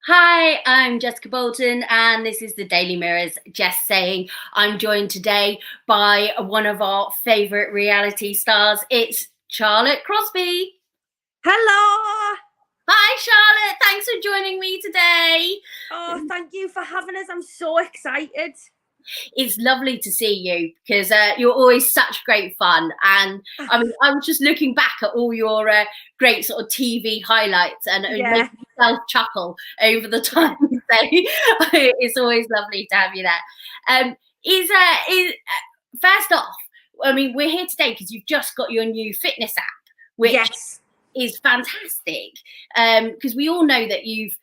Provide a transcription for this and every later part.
Hi, I'm Jessica Boulton, and this is the Daily Mirror's Jess saying. I'm joined today by one of our favourite reality stars. It's Charlotte Crosby. Hello! Hi, Charlotte. Thanks for joining me today. Oh, thank you for having us. I'm so excited. It's lovely to see you because you're always such great fun. And I mean, I was just looking back at all your great sort of TV highlights and Yeah. making myself chuckle over the time. So it's always lovely to have you there. Is first off, I mean, we're here today because you've just got your new fitness app, which Yes. is fantastic. Because we all know that you've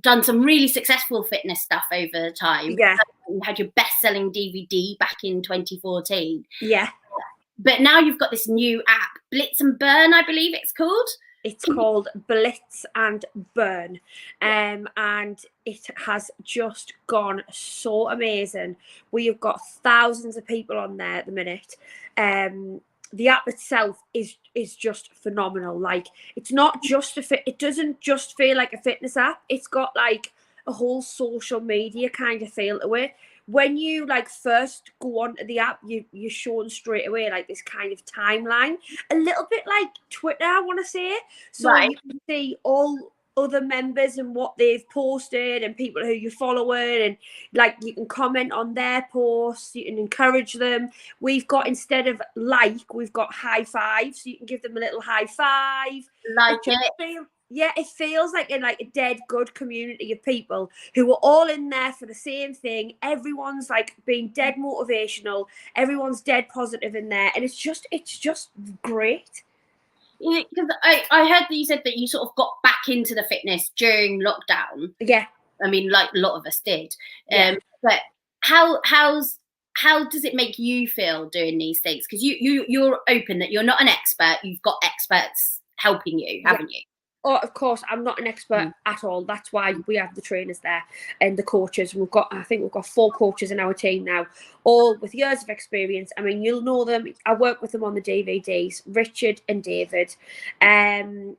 done some really successful fitness stuff over the time. Yeah. You had your best-selling DVD back in 2014. Yeah. But now you've got this new app, Blitz and Burn, I believe it's called. It's called Blitz and Burn. And it has just gone so amazing. We have got thousands of people on there at the minute. The app itself is just phenomenal. Like, it's not just it doesn't just feel like a fitness app. It's got like a whole social media kind of feel to it. When you like first go onto the app, you're shown straight away like this kind of timeline, a little bit like Twitter, I want to say. So Right. you can see all other members and what they've posted and people who you're following, and like you can comment on their posts, you can encourage them. We've got, instead of like, we've got high five, so you can give them a little high five. Like it. It feels like a dead good community of people who are all in there for the same thing. Everyone's like being dead motivational. Everyone's dead positive in there, and it's just great. Because I heard that you said that you sort of got back into the fitness during lockdown. Yeah. I mean, like a lot of us did. Yeah. But how does it make you feel doing these things? Because you're open that you're not an expert. You've got experts helping you, haven't you? Oh, of course, I'm not an expert at all. That's why we have the trainers there and the coaches. I think we've got 4 coaches in our team now, all with years of experience. I mean, you'll know them. I work with them on the DVDs, Richard and David. And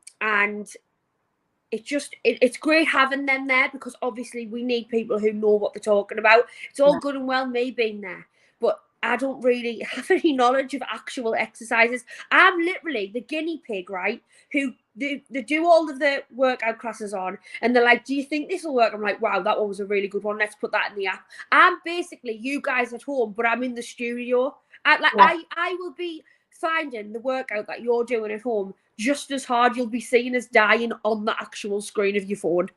it's great having them there, because obviously we need people who know what they're talking about. It's all good and well me being there, but I don't really have any knowledge of actual exercises. I'm literally the guinea pig, right? Who they do all of the workout classes on, and they're like, do you think this will work? I'm like, wow, that one was a really good one. Let's put that in the app. I'm basically you guys at home, but I'm in the studio. I will be finding the workout that you're doing at home just as hard. You'll be seen as dying on the actual screen of your phone.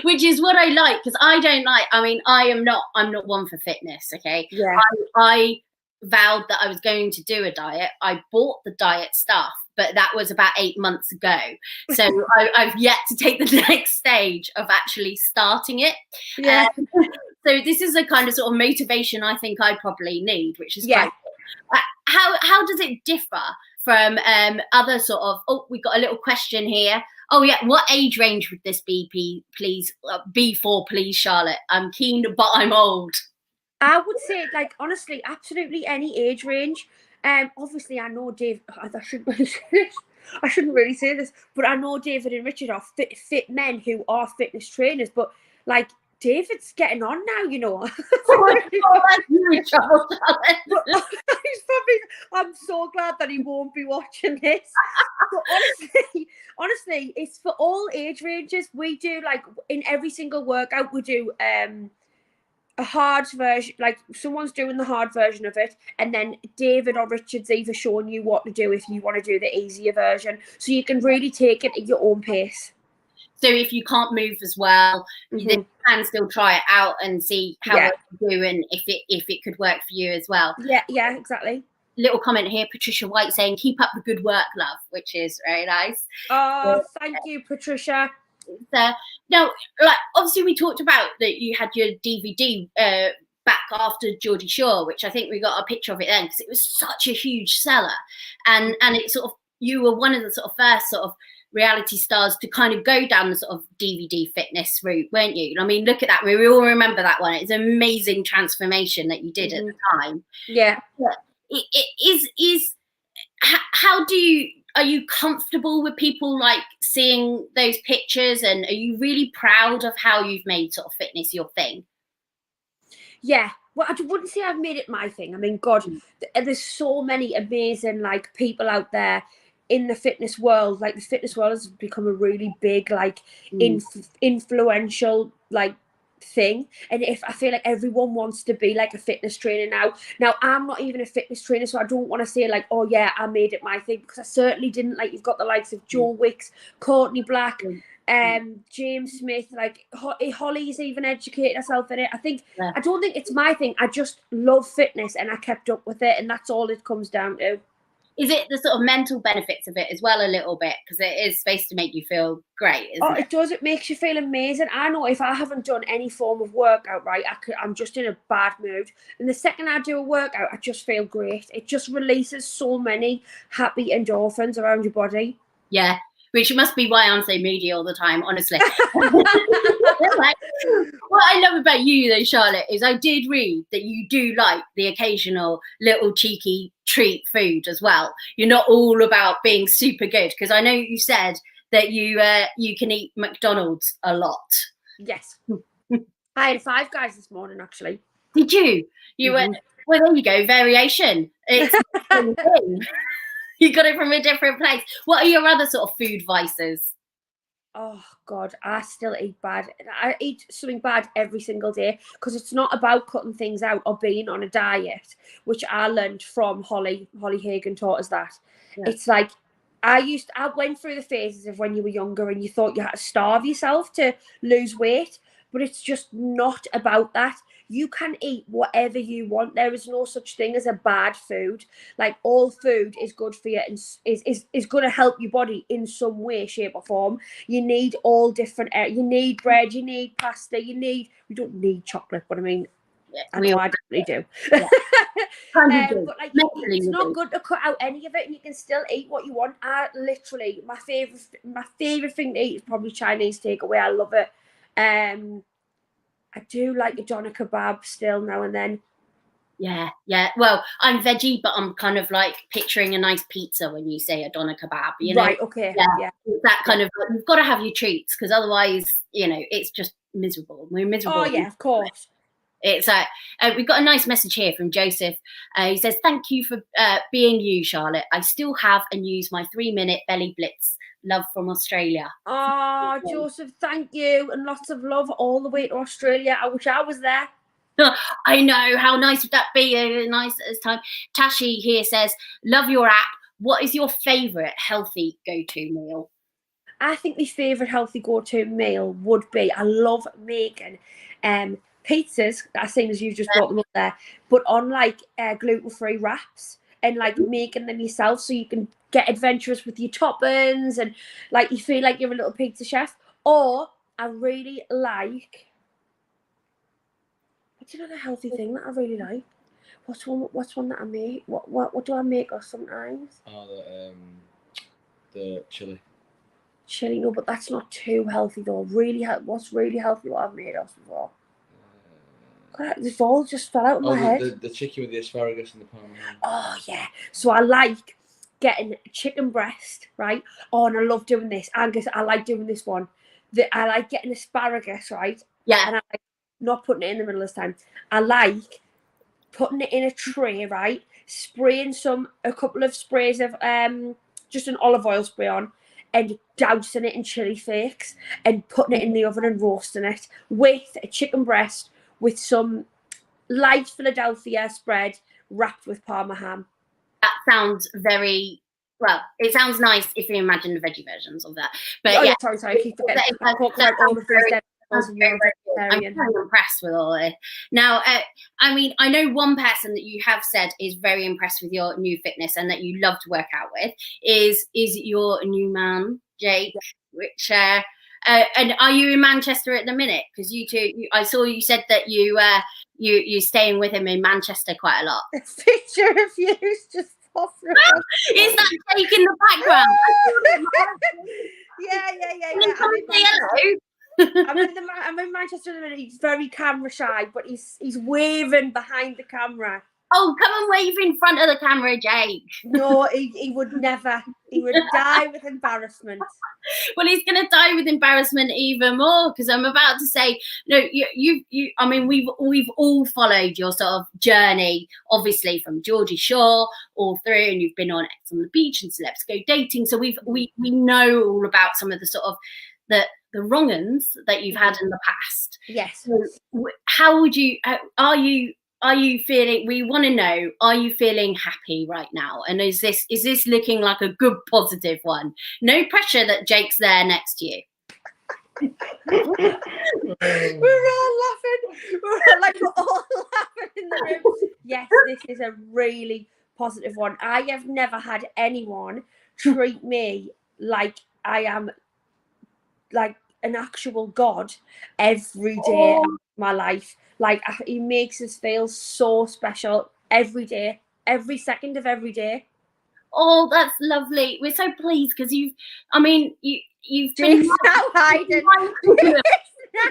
Which is what I like, because I don't like, I mean, I'm not one for fitness, okay? Yeah. I vowed that I was going to do a diet. I bought the diet stuff, but that was about 8 months ago. So I've yet to take the next stage of actually starting it. Yeah. So this is a kind of sort of motivation I think I probably need, which is Yeah. quite good. How does it differ from other sort of, we've got a little question here. Oh yeah, what age range would this be, please? Be for, please, Charlotte. I'm keen, but I'm old. I would say, like, honestly, absolutely any age range. Obviously, I know Dave. I shouldn't really say this. I shouldn't really say this, but I know David and Richard are fit men who are fitness trainers. But like, David's getting on now, you know. He's probably. I'm so glad that he won't be watching this. But honestly, it's for all age ranges. We do, like, in every single workout, we do a hard version, like someone's doing the hard version of it, and then David or Richard's either showing you what to do if you want to do the easier version, so you can really take it at your own pace. So if you can't move as well, you can still try it out and see how it will do, and if it could work for you as well. Yeah, exactly. Little comment here, Patricia White saying, keep up the good work, love, which is very nice. Oh, thank you, Patricia. Now, like, obviously we talked about that you had your DVD back after Geordie Shore, which I think we got a picture of it then, because it was such a huge seller, and it sort of, you were one of the sort of first sort of reality stars to kind of go down the sort of DVD fitness route, weren't you? I mean, look at that. We all remember that one. It's an amazing transformation that you did at the time. Yeah. But it is how do you, are you comfortable with people like seeing those pictures, and are you really proud of how you've made sort of fitness your thing? Yeah. Well, I wouldn't say I've made it my thing. I mean, God, there's so many amazing like people out there in the fitness world. Like the fitness world has become a really big, like influential like thing. And if I feel like everyone wants to be like a fitness trainer now. Now I'm not even a fitness trainer, so I don't want to say like, oh yeah, I made it my thing, because I certainly didn't. Like you've got the likes of Joe Wicks, Courtney Black, James Smith, like Holly's even educated herself in it. I don't think it's my thing. I just love fitness and I kept up with it, and that's all it comes down to. Is it the sort of mental benefits of it as well a little bit? Because it is supposed to make you feel great, isn't it? It does. It makes you feel amazing. I know if I haven't done any form of workout, right, I'm just in a bad mood. And the second I do a workout, I just feel great. It just releases so many happy endorphins around your body. Yeah. Which must be why I'm so moody all the time, honestly. Like, what I love about you, though, Charlotte, is I did read that you do like the occasional little cheeky treat food as well. You're not all about being super good, because I know you said that you can eat McDonald's a lot. Yes. I had 5 Guys this morning, actually. Did you? You went, well, there you go, variation. It's you got it from a different place. What are your other sort of food vices? Oh, God, I still eat bad. I eat something bad every single day, because it's not about cutting things out or being on a diet, which I learned from Holly. Holly Hagan taught us that. Yeah. It's like, I went through the phases of when you were younger and you thought you had to starve yourself to lose weight, but it's just not about that. You can eat whatever you want. There is no such thing as a bad food. Like, all food is good for you and is going to help your body in some way, shape or form. You need all different, you need bread, you need pasta, we don't need chocolate, but I mean, I know I definitely do. Yeah. But like, it's not good to cut out any of it, and you can still eat what you want. My favorite thing to eat is probably Chinese takeaway. I love it. I do like a doner kebab still now and then. Yeah. Well, I'm veggie, but I'm kind of like picturing a nice pizza when you say a doner kebab. You know? Right, okay. Yeah. That kind of, you've got to have your treats, because otherwise, it's just miserable. We're miserable. Oh, yeah, of course. It's we've got a nice message here from Joseph. He says, thank you for being you, Charlotte. I still have and use my 3-minute belly blitz. Love from Australia. Oh, Joseph, thank you. And lots of love all the way to Australia. I wish I was there. I know. How nice would that be? Nice as time. Tashi here says, love your app. What is your favourite healthy go-to meal? I think my favourite healthy go-to meal would be, I love making pizzas, as same as you've just brought them up there, but on like gluten-free wraps, and like making them yourself, so you can get adventurous with your toppings and like you feel like you're a little pizza chef. Or I really like, what's another healthy thing that I really like? What's one that I make? What do I make sometimes? Oh, the chili. Chili, no, but that's not too healthy though. What's really healthy? What I've made us before. God, this all just fell out of my head. The chicken with the asparagus and the parmesan. Oh yeah. So I like getting chicken breast, right? Oh, and I love doing this. Angus, I like doing this one. I like getting asparagus, right? Yeah. And I like not putting it in the middle this time. I like putting it in a tray, right? Spraying a couple of sprays of just an olive oil spray on, and dousing it in chili flakes and putting it in the oven and roasting it with a chicken breast with some light Philadelphia spread wrapped with Parma ham. That sounds very, well, it sounds nice if you imagine the veggie versions of that. But Sorry, I keep forgetting. I talk about all of these I'm very impressed with all this. Now, I mean, I know one person that you have said is very impressed with your new fitness and that you love to work out with is your new man, Jake, which... and are you in Manchester at the minute? Because you two, I saw you said that you're staying with him in Manchester quite a lot. A picture of you just popping up. Is that Jake in the background? Yeah. I'm in Manchester at the minute. He's very camera shy, but he's waving behind the camera. Oh, come and wave in front of the camera, Jake. No, he would never. He would die with embarrassment. Well, he's going to die with embarrassment even more, because I'm about to say, no, you. I mean, we've all followed your sort of journey, obviously from Geordie Shore all through, and you've been on X on the Beach and Celebs Go Dating. So we know all about some of the sort of the wrong-uns that you've had in the past. Yes. So how would you? Are you feeling? We want to know. Are you feeling happy right now? And is this looking like a good positive one? No pressure that Jake's there next to you. We're all laughing. We're all laughing in the room. Yes, this is a really positive one. I have never had anyone treat me like I am like an actual god every day of my life. Like, he makes us feel so special every day, every second of every day. Oh, that's lovely. We're so pleased because you've been now hiding.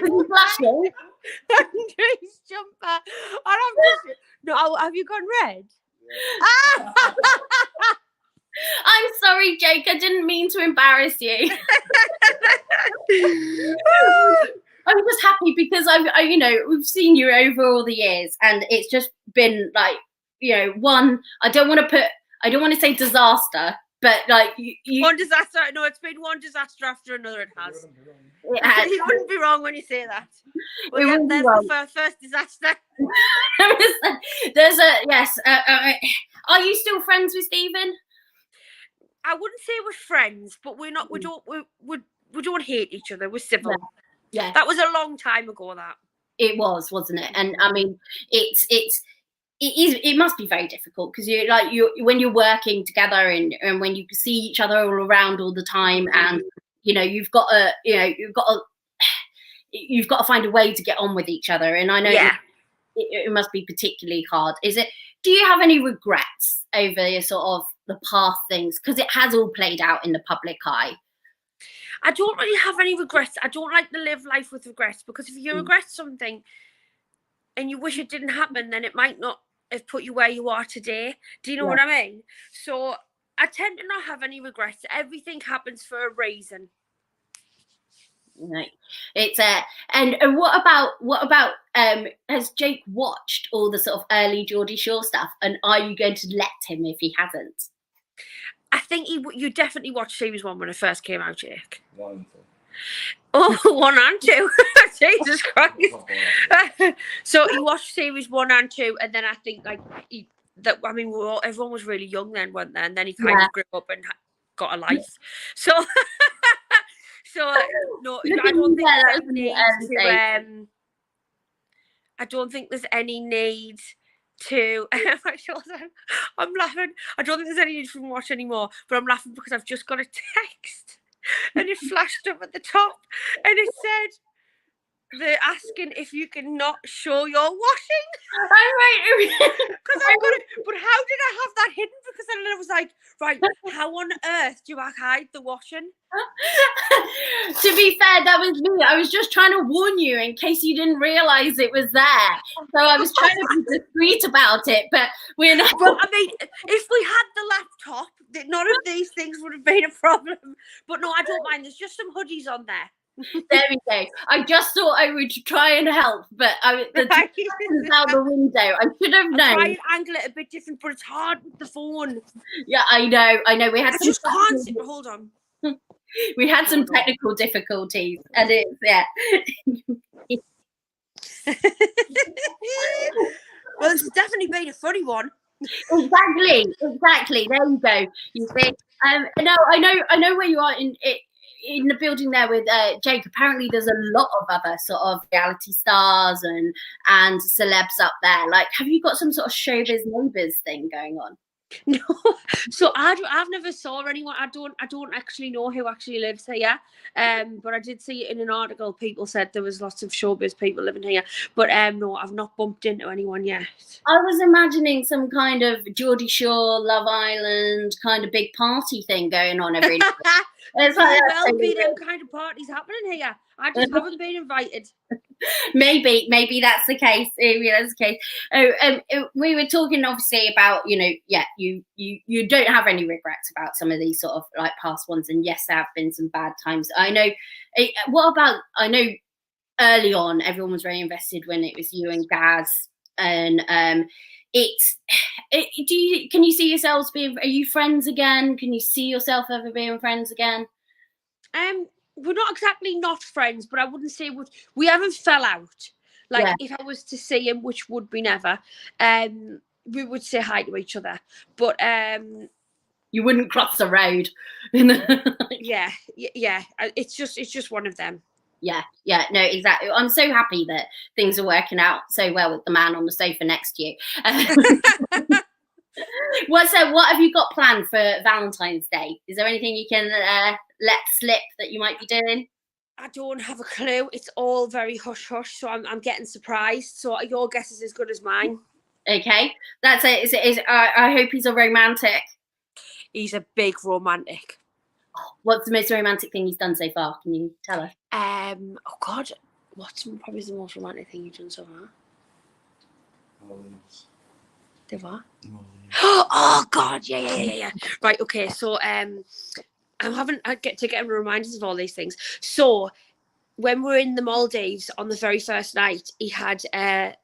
Blushing. Andrew's jumper. No, have you gone red? I'm sorry, Jake. I didn't mean to embarrass you. I'm just happy because we've seen you over all the years, and it's just been like, one. I don't want to say disaster, but like one disaster. No, it's been one disaster after another. It has. You wouldn't be wrong when you say that. But yeah, there's the first disaster. There's a yes. Are you still friends with Stephen? I wouldn't say we're friends, but we're not. We don't hate each other. We're civil. Yeah. That was a long time ago. That it was, wasn't it? And I mean, it must be very difficult because when you're working together and when you see each other all around all the time, and you've got to find a way to get on with each other. And I know it must be particularly hard. Do you have any regrets over your sort of the past things, because it has all played out in the public eye? I don't really have any regrets. I don't like to live life with regrets, because if you regret something and you wish it didn't happen, then it might not have put you where you are today. Do you know what I mean? So I tend to not have any regrets. Everything happens for a reason. Right. It's and what about has Jake watched all the sort of early Geordie Shore stuff, and are you going to let him if he hasn't? I think you definitely watched series 1 when it first came out, Jake. 1 and 2. Oh, 1 and 2. Jesus Christ. So he watched series 1 and 2, and then I think everyone was really young then, weren't they? And then he kind of grew up and got a life. So no, I don't think there's any need to. I don't think there's any need to. I'm laughing. I don't think there's any need to watch anymore, but I'm laughing because I've just got a text and it flashed up at the top and it said, they're asking if you can not show your washing. Because I've got it. But how did I have that hidden? Because then I was like, right, how on earth do I hide the washing? To be fair, that was me. I was just trying to warn you in case you didn't realise it was there. So I was trying to be discreet about it, but we're not. Well, I mean, if we had the laptop, none of these things would have been a problem. But no, I don't mind. There's just some hoodies on there. There we go. I just thought I would try and help, but the directions out the window. I should have known. Try and angle it a bit different, but it's hard with the phone. Yeah, I know. We had. I just can't. Hold on. We had some technical difficulties, and it's Well, it's definitely been a funny one. Exactly. There you go. You see. No, I know where you are in the building there with Jake. Apparently there's a lot of other sort of reality stars and celebs up there. Like, have you got some sort of showbiz neighbours thing going on? No, so I've never saw anyone. I don't actually know who actually lives here. But I did see it in an article. People said there was lots of showbiz people living here. But no, I've not bumped into anyone yet. I was imagining some kind of Geordie Shore, Love Island kind of big party thing going on every night. There's well be them kind of parties happening here. I just haven't been invited. Maybe that's the case. Maybe that's the case. We were talking obviously about, you don't have any regrets about some of these sort of like past ones, and yes, there have been some bad times. I know. I know early on everyone was very invested when it was you and Gaz, and can you see yourselves are you friends again? Can you see yourself ever being friends again? We're not exactly not friends, but I wouldn't say we haven't fell out. Like, if I was to see him, which would be never, we would say hi to each other. But you wouldn't cross the road. Yeah. It's just one of them. Yeah, no, exactly. I'm so happy that things are working out so well with the man on the sofa next to you. What have you got planned for Valentine's Day? Is there anything you can let slip that you might be doing? I don't have a clue. It's all very hush hush, so I'm getting surprised. So your guess is as good as mine. Okay, that's it. I hope he's a romantic. He's a big romantic. What's the most romantic thing he's done so far? Can you tell us? Oh God, what's probably the most romantic thing you've done so far? The what? Oh God, yeah. Right, okay. So I get reminders of all these things. So when we were in the Maldives on the very first night, he had a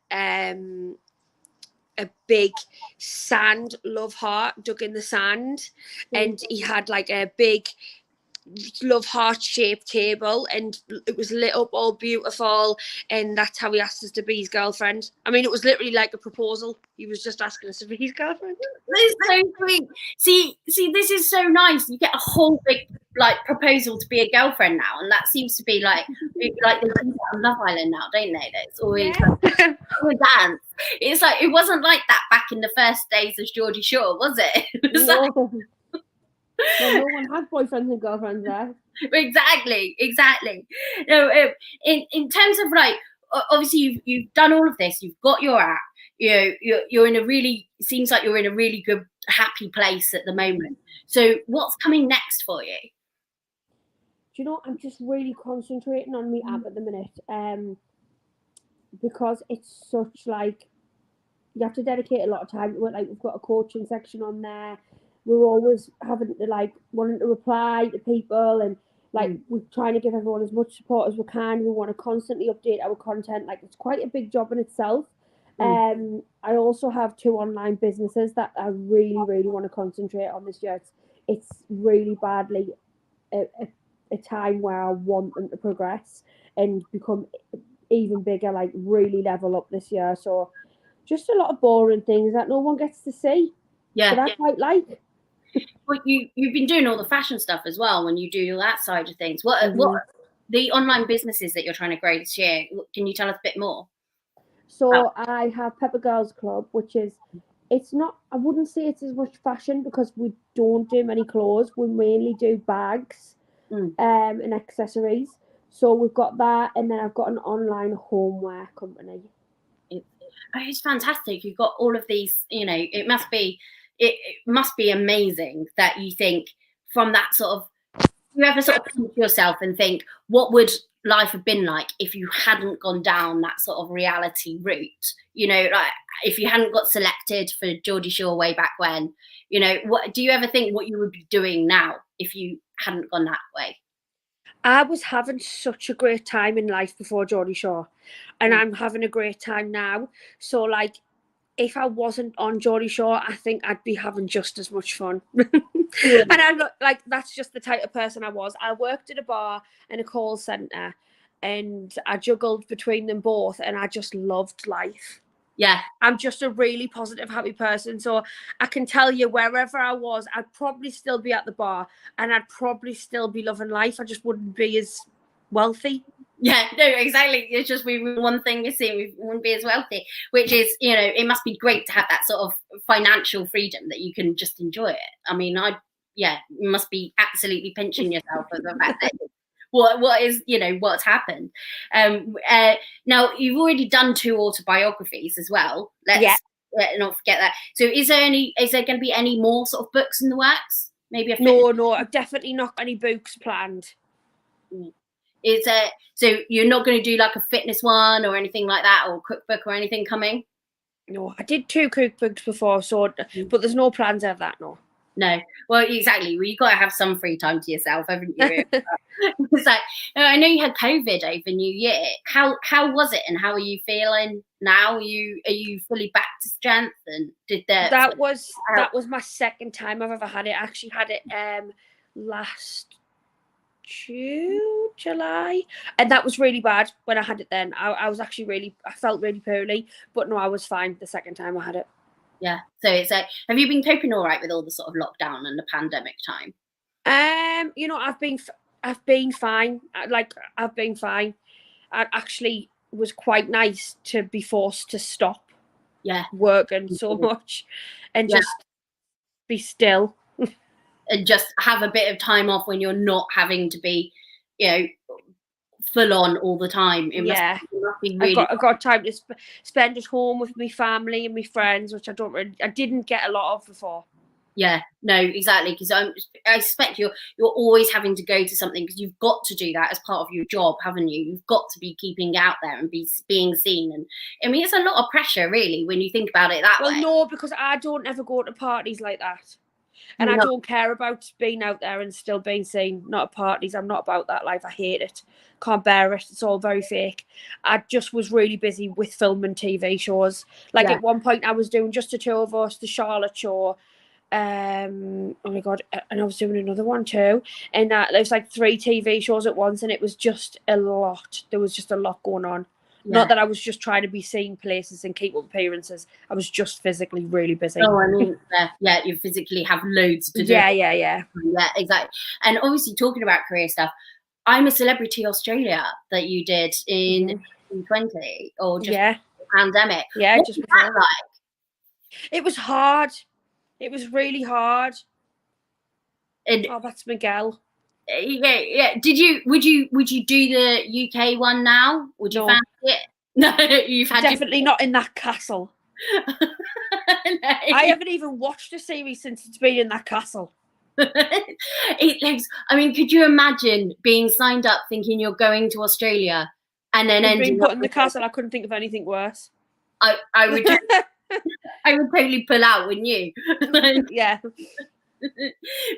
big sand love heart dug in the sand, and he had like a big love heart shaped table, and it was lit up all beautiful, and that's how he asked us to be his girlfriend. I mean, it was literally like a proposal. He was just asking us to be his girlfriend. This is so sweet. See, this is so nice. You get a whole big like proposal to be a girlfriend now, and that seems to be like they do that on Love Island now, don't they? That's always dance. It's like it wasn't like that back in the first days of Geordie Shore, was it? It was well, no one has boyfriends and girlfriends there. Exactly. No, in terms of like, obviously you've done all of this. You've got your app. You're in a really, seems like you're in a really good, happy place at the moment. So what's coming next for you? Do you know, I'm just really concentrating on my app at the minute, because it's such like, you have to dedicate a lot of time to it. Like, we've got a coaching section on there. We're always having to like wanting to reply to people, and like we're trying to give everyone as much support as we can. We want to constantly update our content. Like, it's quite a big job in itself. I also have 2 online businesses that I really want to concentrate on this year. It's really badly a time where I want them to progress and become even bigger, like really level up this year. So just a lot of boring things that no one gets to see. Yeah, but I quite like. Well, you've been doing all the fashion stuff as well. When you do that side of things, what the online businesses that you're trying to grow this year? Can you tell us a bit more? So I have Pepper Girls Club, which is, it's not, I wouldn't say it's as much fashion because we don't do many clothes. We mainly do bags and accessories. So we've got that, and then I've got an online homeware company. It's fantastic. You've got all of these, it must be amazing that you think from that sort of, you ever sort of pinch yourself and think, what would life have been like if you hadn't gone down that sort of reality route? Like if you hadn't got selected for Geordie Shore way back when, what do you ever think what you would be doing now if you hadn't gone that way? I was having such a great time in life before Geordie Shore, and I'm having a great time now. So like, if I wasn't on Geordie Shore, I think I'd be having just as much fun. And I'm not, like, that's just the type of person I was. I worked at a bar and a call centre, and I juggled between them both, and I just loved life. Yeah. I'm just a really positive, happy person. So I can tell you, wherever I was, I'd probably still be at the bar, and I'd probably still be loving life. I just wouldn't be as wealthy. Yeah, no, exactly. It's just one thing you see, we wouldn't be as wealthy, which is, it must be great to have that sort of financial freedom that you can just enjoy it. I mean, you must be absolutely pinching yourself for the fact that what is, what's happened. Now you've already done 2 autobiographies as well. Let's not forget that. So is there going to be any more sort of books in the works? Maybe No, I've definitely not got any books planned. Is it so you're not going to do like a fitness one or anything like that, or cookbook or anything coming? No, I did 2 cookbooks before, so but there's no plans of that. No. Well, exactly. Well, you got to have some free time to yourself, haven't you? It's like, I know you had COVID over New Year. How was it, and how are you feeling now? Are you fully back to strength? And that was my second time I've ever had it. I actually had it last July, and that was really bad when I had it then. I was actually I felt really poorly, but no, I was fine the second time I had it. Yeah. So it's like, have you been coping all right with all the sort of lockdown and the pandemic time? You know, I've been fine. I've been fine. It actually was quite nice to be forced to stop working so much and just be still. And just have a bit of time off when you're not having to be, full on all the time. It must be really. I got time to spend at home with my family and my friends, which I didn't get a lot of before. Yeah, no, exactly. Because I expect you're always having to go to something, because you've got to do that as part of your job, haven't you? You've got to be keeping out there and being seen. And I mean, it's a lot of pressure, really, when you think about it that way. Well, no, because I don't ever go to parties like that. And I don't care about being out there and still being seen. Not at parties. I'm not about that life. I hate it. Can't bear it. It's all very fake. I just was really busy with film and TV shows. At one point, I was doing just the 2 of us, the Charlotte Shore. Oh my God. And I was doing another one too. And there was 3 TV shows at once, and it was just a lot. There was just a lot going on. Yeah. Not that I was just trying to be seen places and keep up appearances. I was just physically really busy. Oh, I mean, you physically have loads to do. Yeah, exactly. And obviously, talking about career stuff, I'm a Celebrity Australia that you did in 2020 or just the pandemic. Yeah, what just was that like? It was hard. It was really hard. And, that's Miguel. Yeah. Would you do the UK one now? Would you fancy it? No, you've had definitely not in that castle. No. I haven't even watched a series since it's been in that castle. I mean, could you imagine being signed up thinking you're going to Australia and then ending up in the castle? I couldn't think of anything worse. I would I would totally pull out, wouldn't you? Yeah.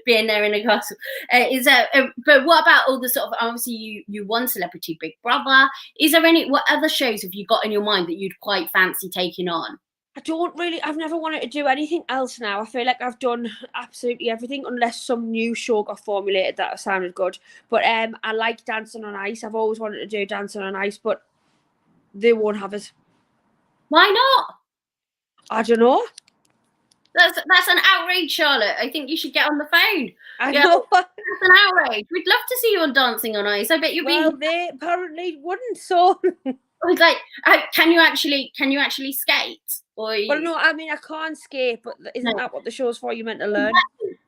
Being there in a castle. But what about all the sort of, obviously you won Celebrity Big Brother. Is there what other shows have you got in your mind that you'd quite fancy taking on? I've never wanted to do anything else now. I feel like I've done absolutely everything, unless some new show got formulated that sounded good. But I like Dancing on Ice. I've always wanted to do Dancing on Ice, but they won't have it. Why not? I don't know. That's an outrage, Charlotte. I think you should get on the phone. I know. That's an outrage. We'd love to see you on Dancing on Ice. I bet you'd be. Well, they apparently wouldn't. So it's like, can you actually skate? Or well, no. I mean, I can't skate, but isn't that what the show's for? You're meant to learn.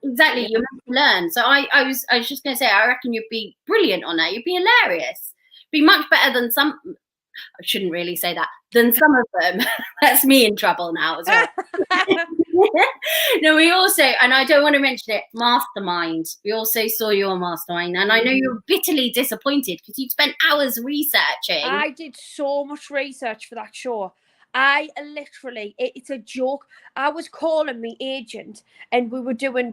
Exactly. You're meant to learn. So I was just going to say, I reckon you'd be brilliant on that. You'd be hilarious. Be much better than some. I shouldn't really say that. Than some of them. That's me in trouble now as well. No, we also, and I don't want to mention it, Mastermind. We also saw you on Mastermind, and I know you were bitterly disappointed because you'd spent hours researching. I did so much research for that show. I literally, it's a joke. I was calling my agent and we were doing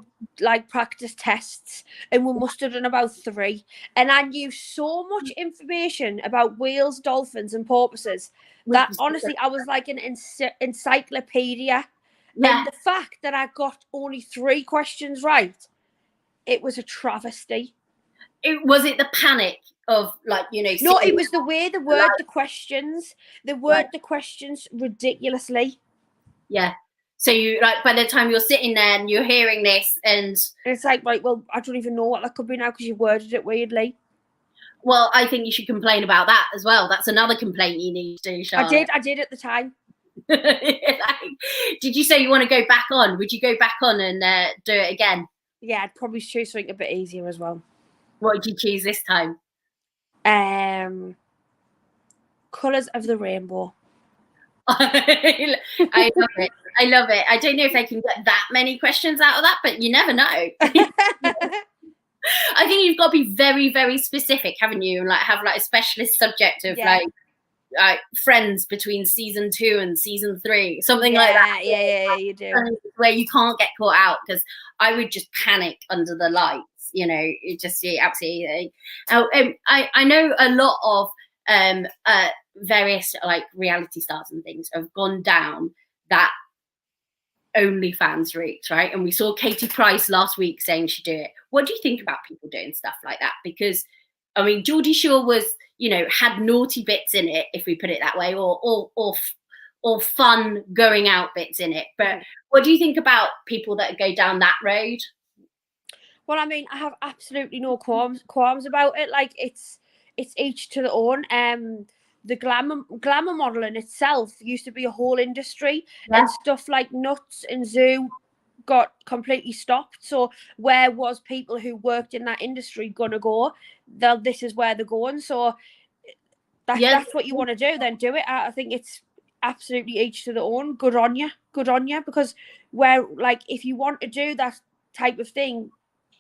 practice tests, and we must have done about 3. And I knew so much information about whales, dolphins and porpoises that honestly I was like an encyclopedia. Yeah. And the fact that I got only 3 questions right, it was a travesty. Was it the panic of No, it was the way they word the questions. They word the questions ridiculously. Yeah. So you by the time you're sitting there and you're hearing this, and it's like, right, well, I don't even know what that could be now because you worded it weirdly. Well, I think you should complain about that as well. That's another complaint you need to do, Charlotte. I did at the time. Did you say you want to go back on? Would you go back on and do it again? Yeah, I'd probably choose something a bit easier as well. What did you choose this time? Colours of the Rainbow. I love it. I love it. I don't know if I can get that many questions out of that, but you never know. I think you've got to be very, very specific, haven't you? And like have like a specialist subject of like friends between season 2 and season 3, something like that. Yeah, you do. Where you can't get caught out, because I would just panic under the lights. You know, it just absolutely. I know a lot of various like reality stars and things have gone down that OnlyFans route, right? And we saw Katie Price last week saying she'd do it. What do you think about people doing stuff like that? Because I mean, Geordie Shore was, you know, had naughty bits in it, if we put it that way, or fun going out bits in it. But what do you think about people that go down that road? Well, I mean, I have absolutely no qualms about it. Like, it's each to their own. The glamour modelling itself used to be a whole industry, and stuff like Nuts and Zoo got completely stopped. So where was people who worked in that industry gonna go? This is where they're going. So that's what you want to do, then do it. I think it's absolutely each to their own. Good on you, because if you want to do that type of thing,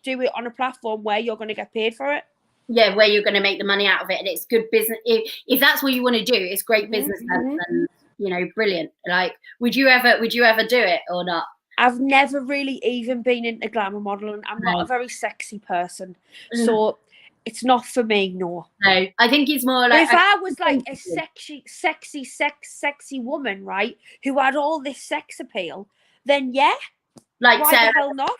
do it on a platform where you're going to get paid for it. Yeah, where you're going to make the money out of it, and it's good business. If that's what you want to do, it's great business. And you know, brilliant. Like, would you ever do it or not? I've never really even been into glamour modeling. I'm not a very sexy person, so it's not for me. No, I think it's more like, if I was like a sexy woman, right, who had all this sex appeal, then yeah, like why Sarah, the hell not?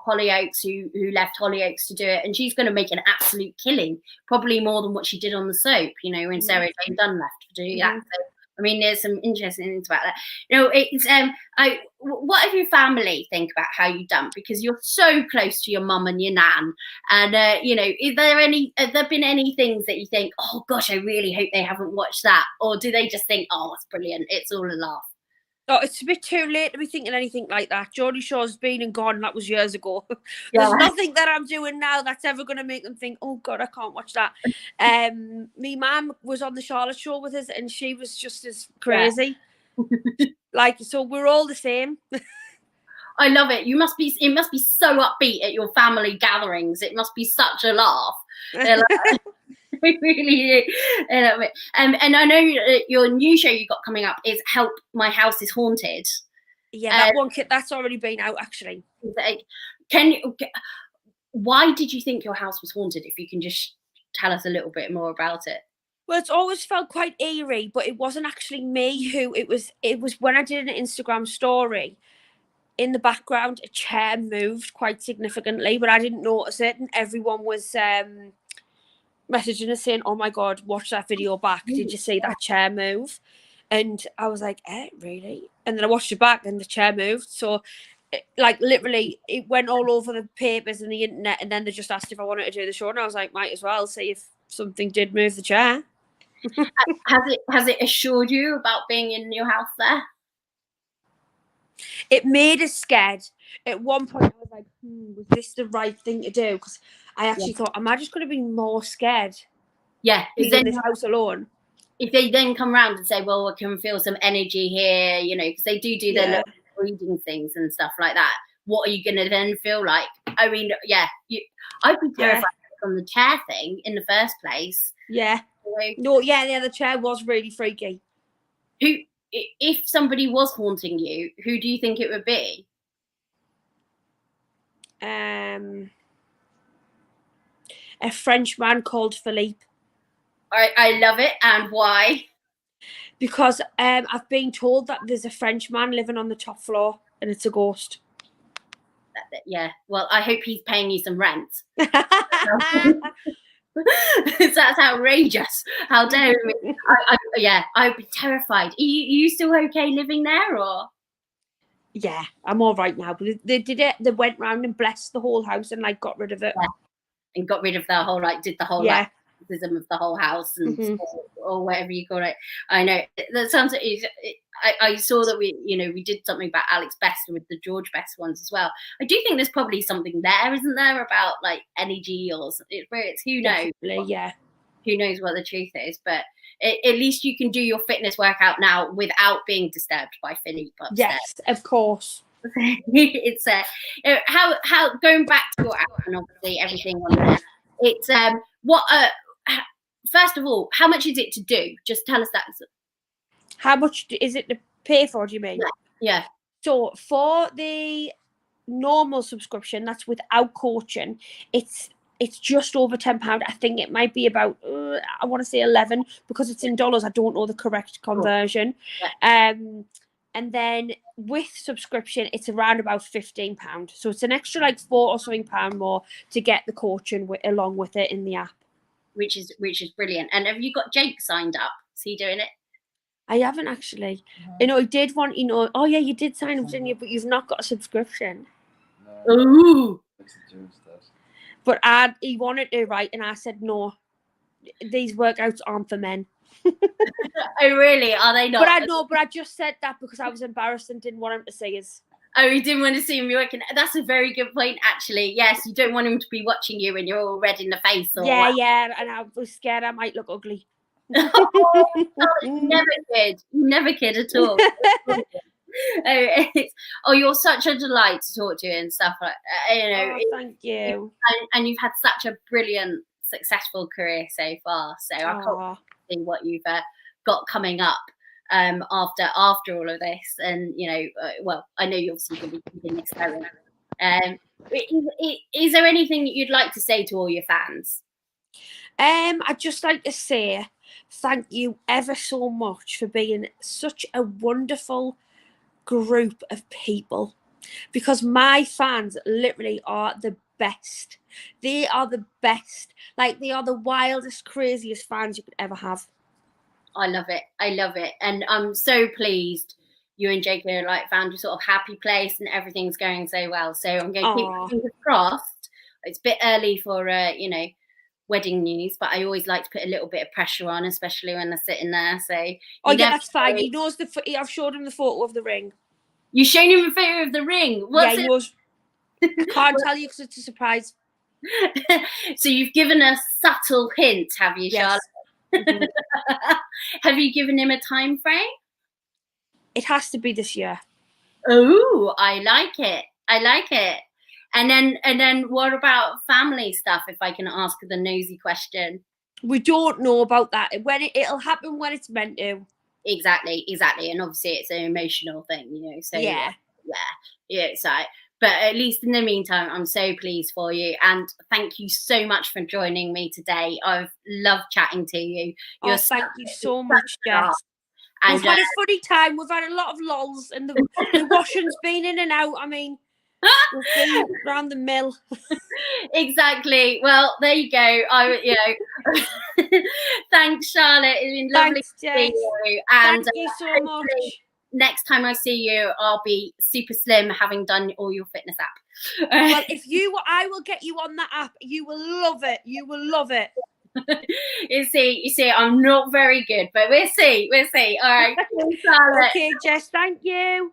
Hollyoaks, who left Hollyoaks to do it, and she's going to make an absolute killing, probably more than what she did on the soap. You know, when Sarah Jane Dunn left to do that. So, I mean, there's some interesting things about that. You know, it's what if your family think about how you done? Because you're so close to your mum and your nan, and you know, have there been any things that you think, oh gosh, I really hope they haven't watched that, or do they just think, oh, it's brilliant, it's all a laugh? Oh, it's a bit too late to be thinking anything like that. Geordie Shore's been and gone. That was years ago. There's nothing that I'm doing now that's ever going to make them think, oh, God, I can't watch that. Me mum was on the Charlotte show with us, and she was just as crazy. So we're all the same. I love it. It must be so upbeat at your family gatherings. It must be such a laugh. We really do. And I know your new show you got coming up is Help My House is Haunted. Yeah, that's already been out, actually. Why did you think your house was haunted? If you can just tell us a little bit more about it. Well, it's always felt quite eerie, but it wasn't actually me who it was. It was when I did an Instagram story. In the background, a chair moved quite significantly, but I didn't notice it, and everyone was messaging us saying, oh my God, watch that video back. Did you see that chair move? And I was like, really? And then I watched it back and the chair moved. So literally it went all over the papers and the internet, and then they just asked if I wanted to do the show, and I was like, might as well see if something did move the chair. Has it assured you about being in your house there? It made us scared. At one point I was like, was this the right thing to do? Because I actually thought, am I just going to be more scared? Yeah. Being in this house alone. If they then come around and say, well, I can feel some energy here, you know, because they do their little reading things and stuff like that. What are you going to then feel like? I mean, I'd be terrified from the chair thing in the first place. Yeah. The chair was really freaky. If somebody was haunting you, who do you think it would be? A French man called Philippe. I love it. And why? Because I've been told that there's a French man living on the top floor and it's a ghost. Yeah. Well, I hope he's paying you some rent. That's outrageous. How dare me? I'd be terrified. Are you still okay living there, or? Yeah, I'm all right now. But they did it. They went round and blessed the whole house and got rid of it. Yeah. And got rid of the whole did the whole criticism of the whole house and or whatever you call it. I know that sounds. I saw that we did something about Alex Best with the George Best ones as well. I do think there's probably something there, isn't there, about energy or spirits? Who knows? Yeah. Who knows what the truth is? But at least you can do your fitness workout now without being disturbed by Philippe upstairs. Yes, of course. It's how going back to your app and obviously everything on there. It's what first of all, how much is it to do? Just tell us that. How much is it to pay for? Do you mean? Yeah. So for the normal subscription, that's without coaching, it's just over £10. I think it might be about I want to say 11 because it's in dollars. I don't know the correct conversion. Yeah. And then with subscription, it's around about £15. So it's an extra like £4 or something more to get the coaching along with it in the app. Which is brilliant. And have you got Jake signed up? Is he doing it? I haven't actually. You know, I did want, oh yeah, you did sign up, didn't you? But you've not got a subscription. No. Ooh. But he wanted to, right? And I said, no, these workouts aren't for men. Oh, really? Are they not? But I just said that because I was embarrassed and didn't want him to see us. Oh, you didn't want to see him working. That's a very good point, actually. Yes, you don't want him to be watching you and you're all red in the face. Or yeah. And I was scared I might look ugly. Oh, never kid at all. You're such a delight to talk to and stuff like that. Thank you. And you've had such a brilliant, successful career so far. So I can't see what you've got coming up after all of this. And well, I know you're obviously going to be keeping this going. Is there anything that you'd like to say to all your fans? I'd just like to say thank you ever so much for being such a wonderful group of people, because my fans literally are the best. They are the best. Like, they are the wildest, craziest fans you could ever have. I love it. And I'm so pleased you and Jake are found a sort of happy place and everything's going so well. So I'm going to keep my fingers crossed. It's a bit early for wedding news, but I always like to put a little bit of pressure on, especially when they're sitting there. So that's fine. He knows I've showed him the photo of the ring. You shown him a photo of the ring? He knows. I can't tell you because it's a surprise. So you've given a subtle hint, have you, Charlotte? Yes. Mm-hmm. Have you given him a time frame? It has to be this year. Oh, I like it. And then what about family stuff, if I can ask the nosy question? We don't know about that. It'll happen when it's meant to. Exactly. And obviously it's an emotional thing, so yeah. So, but at least in the meantime, I'm so pleased for you. And thank you so much for joining me today. I've loved chatting to you. Thank you so much, Jess. And we've had a funny time. We've had a lot of lols and the washing's been in and out. I mean, we've been around the mill. Exactly. Well, there you go. Thanks, Charlotte. It's been lovely to see you. And thank you so much. Next time I see you, I'll be super slim, having done all your fitness app. Well, I will get you on that app. You will love it. You see, I'm not very good, but we'll see. All right. Charlotte. Okay, Jess. Thank you.